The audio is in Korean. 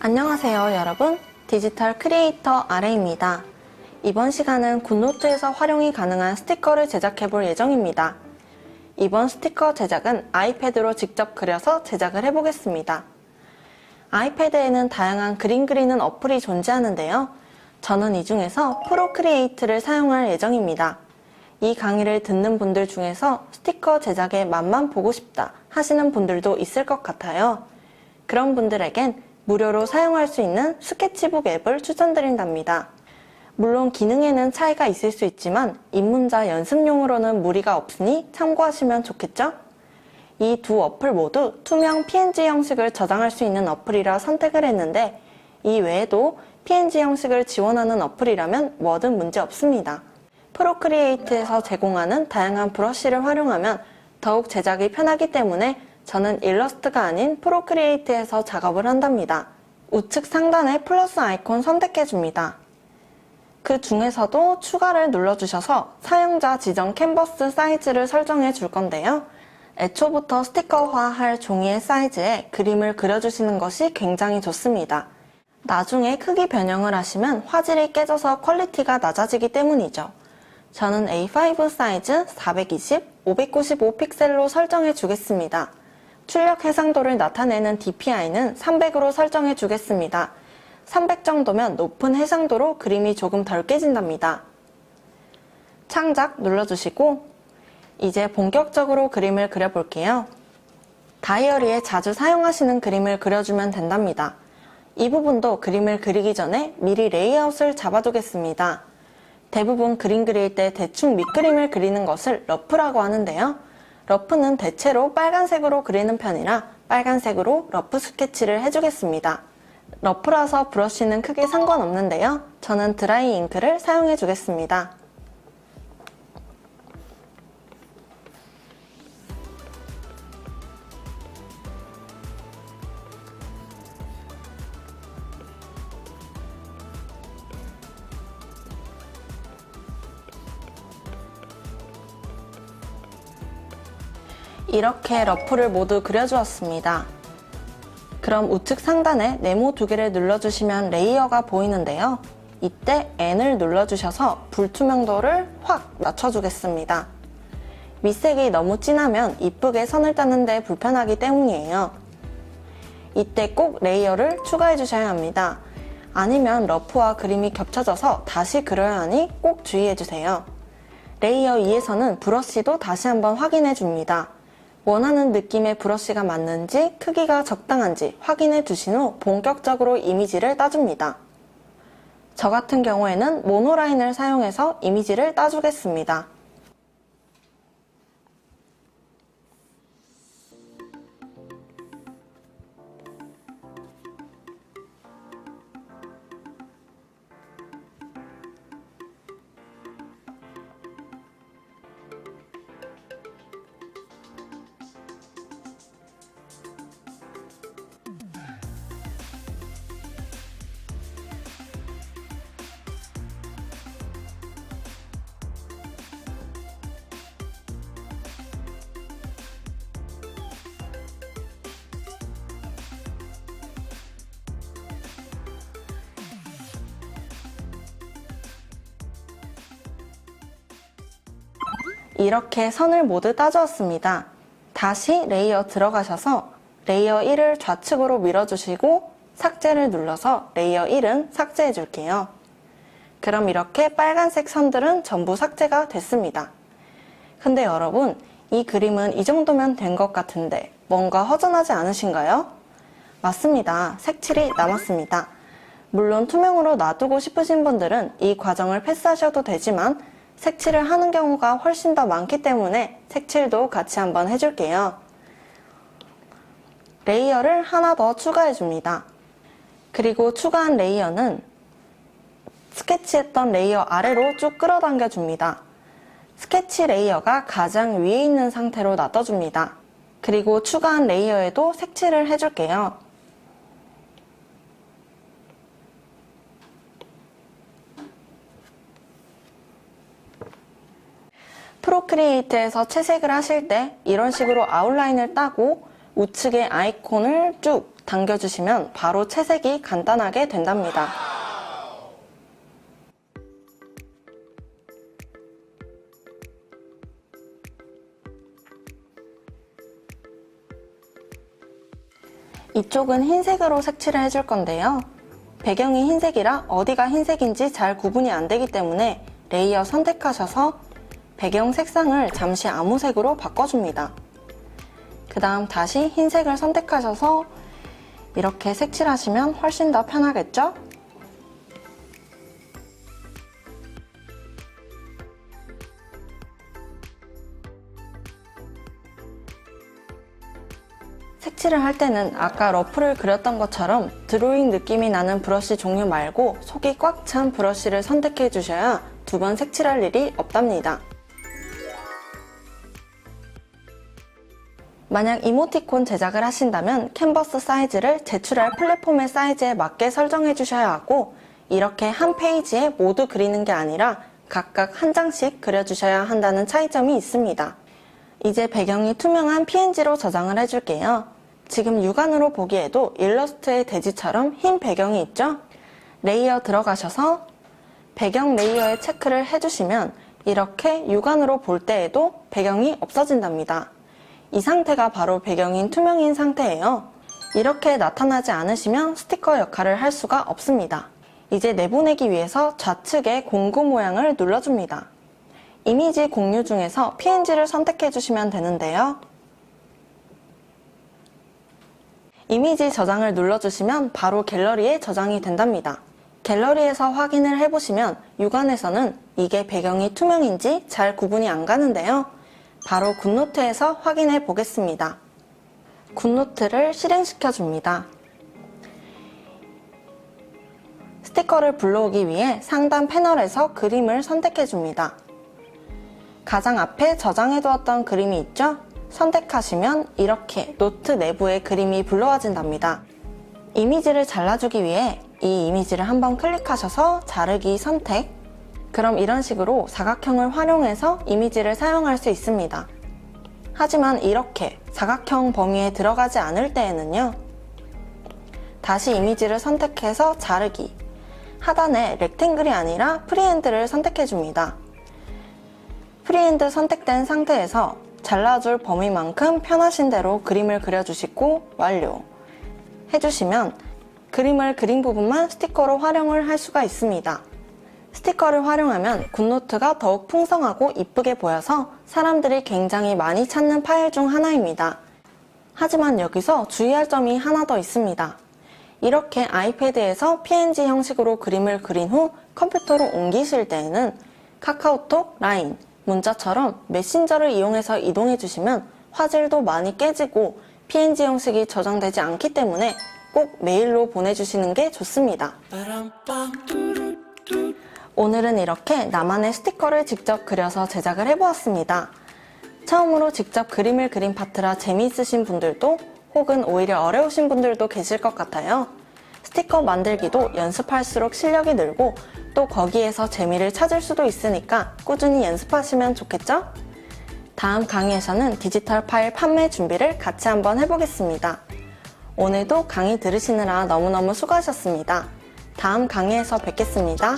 안녕하세요 여러분, 디지털 크리에이터 아레입니다. 이번 시간은 굿노트에서 활용이 가능한 스티커를 제작해 볼 예정입니다. 이번 스티커 제작은 아이패드로 직접 그려서 제작을 해보겠습니다. 아이패드에는 다양한 그림 그리는 어플이 존재하는데요. 저는 이 중에서 프로크리에이트를 사용할 예정입니다. 이 강의를 듣는 분들 중에서 스티커 제작의 맛만 보고 싶다 하시는 분들도 있을 것 같아요. 그런 분들에겐 무료로 사용할 수 있는 스케치북 앱을 추천드린답니다. 물론 기능에는 차이가 있을 수 있지만 입문자 연습용으로는 무리가 없으니 참고하시면 좋겠죠? 이 두 어플 모두 투명 PNG 형식을 저장할 수 있는 어플이라 선택을 했는데 이 외에도 PNG 형식을 지원하는 어플이라면 뭐든 문제 없습니다. 프로크리에이트에서 제공하는 다양한 브러쉬를 활용하면 더욱 제작이 편하기 때문에 저는 일러스트가 아닌 프로크리에이트에서 작업을 한답니다. 우측 상단에 플러스 아이콘 선택해줍니다. 그 중에서도 추가를 눌러주셔서 사용자 지정 캔버스 사이즈를 설정해 줄 건데요. 애초부터 스티커화할 종이의 사이즈에 그림을 그려주시는 것이 굉장히 좋습니다. 나중에 크기 변형을 하시면 화질이 깨져서 퀄리티가 낮아지기 때문이죠. 저는 A5 사이즈 420, 595 픽셀로 설정해 주겠습니다. 출력 해상도를 나타내는 DPI는 300으로 설정해 주겠습니다. 300 정도면 높은 해상도로 그림이 조금 덜 깨진답니다. 창작 눌러주시고 이제 본격적으로 그림을 그려볼게요. 다이어리에 자주 사용하시는 그림을 그려주면 된답니다. 이 부분도 그림을 그리기 전에 미리 레이아웃을 잡아두겠습니다. 대부분 그림 그릴 때 대충 밑그림을 그리는 것을 러프라고 하는데요. 러프는 대체로 빨간색으로 그리는 편이라 빨간색으로 러프 스케치를 해주겠습니다. 러프라서 브러쉬는 크게 상관없는데요. 저는 드라이 잉크를 사용해 주겠습니다. 이렇게 러프를 모두 그려주었습니다. 그럼 우측 상단에 네모 두 개를 눌러주시면 레이어가 보이는데요. 이때 N을 눌러주셔서 불투명도를 확 낮춰주겠습니다. 밑색이 너무 진하면 이쁘게 선을 따는데 불편하기 때문이에요. 이때 꼭 레이어를 추가해 주셔야 합니다. 아니면 러프와 그림이 겹쳐져서 다시 그려야 하니 꼭 주의해 주세요. 레이어 2에서는 브러쉬도 다시 한번 확인해 줍니다. 원하는 느낌의 브러쉬가 맞는지 크기가 적당한지 확인해 주신 후 본격적으로 이미지를 따줍니다. 저 같은 경우에는 모노라인을 사용해서 이미지를 따주겠습니다. 이렇게 선을 모두 따주었습니다. 다시 레이어 들어가셔서 레이어 1을 좌측으로 밀어주시고 삭제를 눌러서 레이어 1은 삭제해 줄게요. 그럼 이렇게 빨간색 선들은 전부 삭제가 됐습니다. 근데 여러분, 이 그림은 이 정도면 된 것 같은데 뭔가 허전하지 않으신가요? 맞습니다. 색칠이 남았습니다. 물론 투명으로 놔두고 싶으신 분들은 이 과정을 패스하셔도 되지만 색칠을 하는 경우가 훨씬 더 많기 때문에 색칠도 같이 한번 해줄게요. 레이어를 하나 더 추가해 줍니다. 그리고 추가한 레이어는 스케치했던 레이어 아래로 쭉 끌어당겨 줍니다. 스케치 레이어가 가장 위에 있는 상태로 놔둬줍니다. 그리고 추가한 레이어에도 색칠을 해줄게요. 프로크리에이트에서 채색을 하실 때 이런 식으로 아웃라인을 따고 우측에 아이콘을 쭉 당겨주시면 바로 채색이 간단하게 된답니다. 이쪽은 흰색으로 색칠을 해줄 건데요. 배경이 흰색이라 어디가 흰색인지 잘 구분이 안 되기 때문에 레이어 선택하셔서 배경 색상을 잠시 아무색으로 바꿔줍니다. 그 다음 다시 흰색을 선택하셔서 이렇게 색칠하시면 훨씬 더 편하겠죠? 색칠을 할 때는 아까 러프를 그렸던 것처럼 드로잉 느낌이 나는 브러쉬 종류 말고 속이 꽉 찬 브러쉬를 선택해 주셔야 두 번 색칠할 일이 없답니다. 만약 이모티콘 제작을 하신다면 캔버스 사이즈를 제출할 플랫폼의 사이즈에 맞게 설정해 주셔야 하고, 이렇게 한 페이지에 모두 그리는 게 아니라 각각 한 장씩 그려주셔야 한다는 차이점이 있습니다. 이제 배경이 투명한 PNG로 저장을 해줄게요. 지금 육안으로 보기에도 일러스트의 돼지처럼 흰 배경이 있죠? 레이어 들어가셔서 배경 레이어에 체크를 해주시면 이렇게 육안으로 볼 때에도 배경이 없어진답니다. 이 상태가 바로 배경인 투명인 상태예요. 이렇게 나타나지 않으시면 스티커 역할을 할 수가 없습니다. 이제 내보내기 위해서 좌측에 공구 모양을 눌러줍니다. 이미지 공유 중에서 PNG를 선택해 주시면 되는데요. 이미지 저장을 눌러주시면 바로 갤러리에 저장이 된답니다. 갤러리에서 확인을 해보시면 육안에서는 이게 배경이 투명인지 잘 구분이 안 가는데요. 바로 굿노트에서 확인해 보겠습니다. 굿노트를 실행시켜 줍니다. 스티커를 불러오기 위해 상단 패널에서 그림을 선택해 줍니다. 가장 앞에 저장해 두었던 그림이 있죠? 선택하시면 이렇게 노트 내부에 그림이 불러와진답니다. 이미지를 잘라주기 위해 이 이미지를 한번 클릭하셔서 자르기 선택. 그럼 이런 식으로 사각형을 활용해서 이미지를 사용할 수 있습니다. 하지만 이렇게 사각형 범위에 들어가지 않을 때에는요, 다시 이미지를 선택해서 자르기, 하단에 렉탱글이 아니라 프리핸드를 선택해 줍니다. 프리핸드 선택된 상태에서 잘라줄 범위만큼 편하신 대로 그림을 그려주시고 완료 해주시면 그림을 그린 부분만 스티커로 활용을 할 수가 있습니다. 스티커를 활용하면 굿노트가 더욱 풍성하고 이쁘게 보여서 사람들이 굉장히 많이 찾는 파일 중 하나입니다. 하지만 여기서 주의할 점이 하나 더 있습니다. 이렇게 아이패드에서 PNG 형식으로 그림을 그린 후 컴퓨터로 옮기실 때에는 카카오톡, 라인, 문자처럼 메신저를 이용해서 이동해 주시면 화질도 많이 깨지고 PNG 형식이 저장되지 않기 때문에 꼭 메일로 보내주시는 게 좋습니다. 오늘은 이렇게 나만의 스티커를 직접 그려서 제작을 해보았습니다. 처음으로 직접 그림을 그린 파트라 재미있으신 분들도 혹은 오히려 어려우신 분들도 계실 것 같아요. 스티커 만들기도 연습할수록 실력이 늘고 또 거기에서 재미를 찾을 수도 있으니까 꾸준히 연습하시면 좋겠죠? 다음 강의에서는 디지털 파일 판매 준비를 같이 한번 해보겠습니다. 오늘도 강의 들으시느라 너무너무 수고하셨습니다. 다음 강의에서 뵙겠습니다.